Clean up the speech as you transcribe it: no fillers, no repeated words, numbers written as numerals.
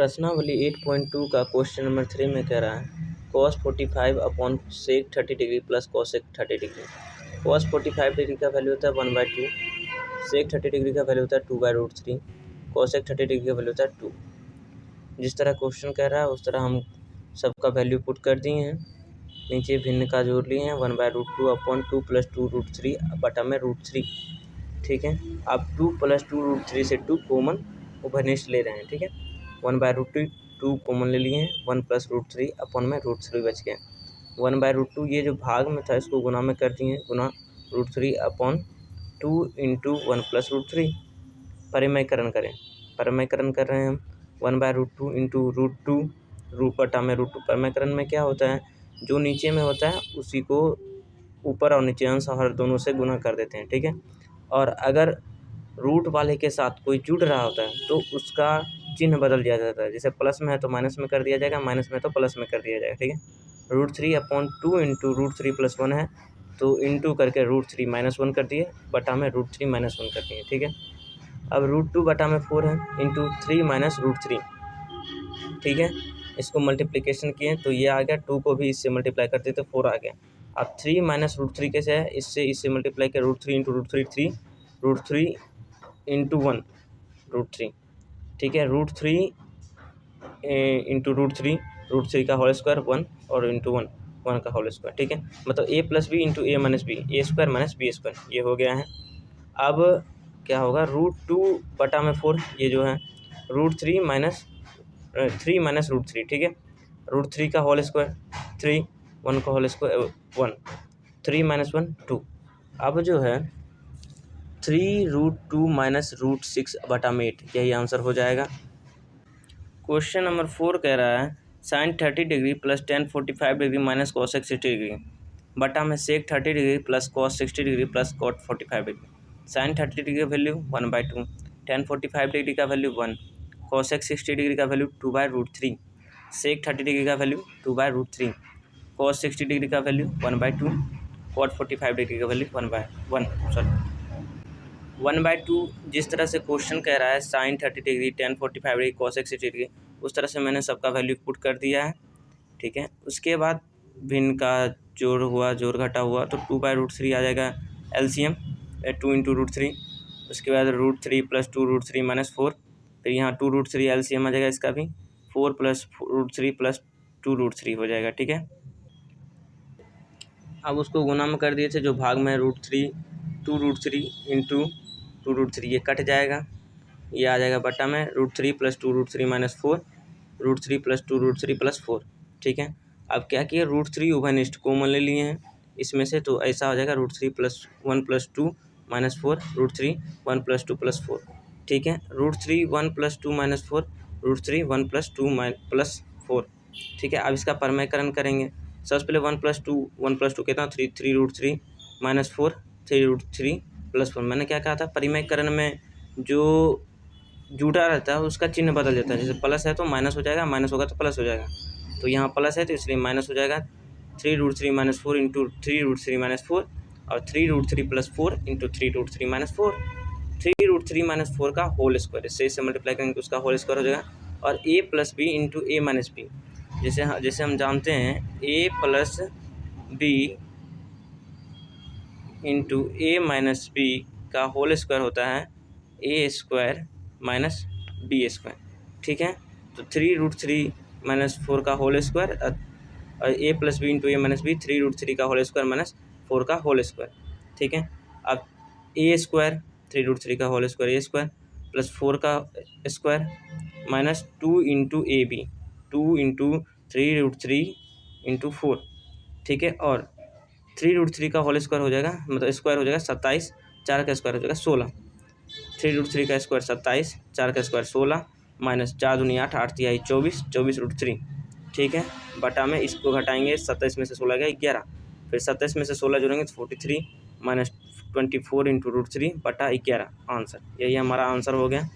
प्रश्नावली 8.2 का question number 3 में कह रहा है cos 45 upon sec 30 degree plus cosec 30 degree. cos 45 degree का वैल्यू होता है 1/2, सेक 30 डिग्री का वैल्यू होता है 2/√3, कॉसेक 30 डिग्री का वैल्यू होता है 2। जिस तरह क्वेश्चन कह रहा है उस तरह हम सबका वैल्यू पुट कर दिए हैं। नीचे भिन्न का जोड़ लिए हैं 1/√2 अपॉन 2 + 2√3 बटा में √3। ठीक है, अब 2 + 2√3 से 2 कॉमन उभयनिष्ठ ले रहे हैं। ठीक है, 1/√2 2 कॉमन ले लिए हैं, 1 + √3 अपॉन में √3 बच गया। 1/√2 ये जो भाग में था इसको गुना में कर दिए, गुना √3 अपॉन 2 × 1 + √3। परिमयकरण करें, परिमयकरण कर रहे हैं हम 1/√2 × √2 रूट बटा में √2। परिमयकरण में क्या होता है, जो नीचे में होता है उसी को ऊपर और नीचे अंश हर दोनों से गुना कर देते हैं। ठीक है, और अगर रूट वाले के साथ कोई जुड़ रहा होता है तो उसका चिन्ह बदल दिया जाता है। जैसे प्लस में है तो माइनस में कर दिया जाएगा, माइनस में तो प्लस में कर दिया जाएगा। ठीक है, √3 अपॉन 2 × √3 + 1 है तो इंटू करके √3 - 1 कर दिए, बटा में √3 - 1 कर दिए। ठीक है, अब √2 बटा में 4 है इंटू 3 - √3। ठीक है, इसको मल्टीप्लिकेशन किए तो ये आ गया, 2 को भी इससे मल्टीप्लाई करते तो 4 आ गया। अब 3 - √3 कैसे है, इससे मल्टीप्लाई किया √3 × √3 3, √3 × 1 √3। ठीक है, √3 × √3 का होल स्क्वायर 1 और इंटू 1 का होल स्क्वायर। ठीक है, मतलब a + b × a - b, a² - b² ये हो गया है। अब क्या होगा, √2 बटा में 4 ये जो है √3 - 3 - √3। ठीक है, √3 का होल स्क्वायर 3, 1 का होल स्क्वायर 1, 3 - 1 2। अब जो है 3√2 - √6 बटा में 8 यही आंसर हो जाएगा। क्वेश्चन नंबर 4 कह रहा है sin 30 degree plus tan 45 degree minus cosec 60 degree बटा में sec 30 degree plus cos 60 degree plus cot 45 degree. sin 30 degree का वैल्यू 1/2, tan 45 डिग्री का वैल्यू 1, cosec 60 डिग्री का वैल्यू 2/√3, sec 30 डिग्री का वैल्यू 2/√3, cos 60 डिग्री का वैल्यू 1/2, cot 45 डिग्री का value 1/2। जिस तरह से क्वेश्चन कह रहा है sin 30 degree tan 45 degree cosec 60 degree, उस तरह से मैंने सबका वैल्यू पुट कर दिया है। ठीक है, उसके बाद भिन्न का जोड़ हुआ, जोड़ घटा हुआ तो 2/√3 आ जाएगा एलसीएम 2 × √3। उसके बाद √3 + 2√3 - 4, फिर यहाँ 2√3 एलसीएम आ जाएगा इसका भी, 4 + √3 + 2√3 हो जाएगा। ठीक है, अब उसको गुना में कर दिए थे, जो भाग में √3 2√3 × 2√3 ये कट जाएगा, ये आ जाएगा बटा में √3 + 2√3 - 4, √3 + 2√3 + 4। ठीक है, अब क्या किया, √3 उभयनिष्ठ कॉमन ले लिए हैं इसमें से, तो ऐसा हो जाएगा √3 + 1 + 2 - 4, √3 1 + 2 + 4। ठीक है, √3 1 + 2 - 4, √3 1 + 2 + 4। ठीक है, अब इसका परमयकरण करेंगे। सबसे पहले 1 + 2 कितना 3 √3 - 4 3√3 + 1। मैंने क्या कहा था, परिमयकरण में जो जुटा रहता है उसका चिन्ह बदल जाता है। जैसे प्लस है तो माइनस हो जाएगा, माइनस होगा तो प्लस हो जाएगा, तो यहाँ प्लस है तो इसलिए माइनस हो जाएगा। 3√3 - 4 × 3√3 - 4 और 3√3 + 4 × 3√3 - 4, 3√3 - 4 का होल स्क्वायर, इससे मल्टीप्लाई करेंगे तो उसका होल स्क्वायर हो जाएगा। और a + b × a - b, जैसे हम जानते हैं a + b × a - b का होल स्क्वायर होता है a² - b²। ठीक है, तो 3√3 - 4 का होल स्क्वायर और a + b × a - b 3√3 का होल स्क्वायर - 4 का होल स्क्वायर। ठीक है, अब a² 3√3 का होल स्क्वायर a² + 4 का स्क्वायर -2 × ab 2 × 3√3 × 4। ठीक है, और 3√3 का होल स्क्वायर हो जाएगा, मतलब स्क्वायर हो जाएगा 27, 4 का स्क्वायर हो जाएगा 16, 3√3 का स्क्वायर 27, 4 का स्क्वायर 16 -4 दूनी 8, 8 तिहाई 24, 24√3। ठीक है, बटा में इसको घटाएंगे, 27 में से 16 गया 11, फिर 27 में से 16 जोड़ेंगे तो 43 - 24 × √3 बटा 11 आंसर। यही हमारा आंसर हो गया।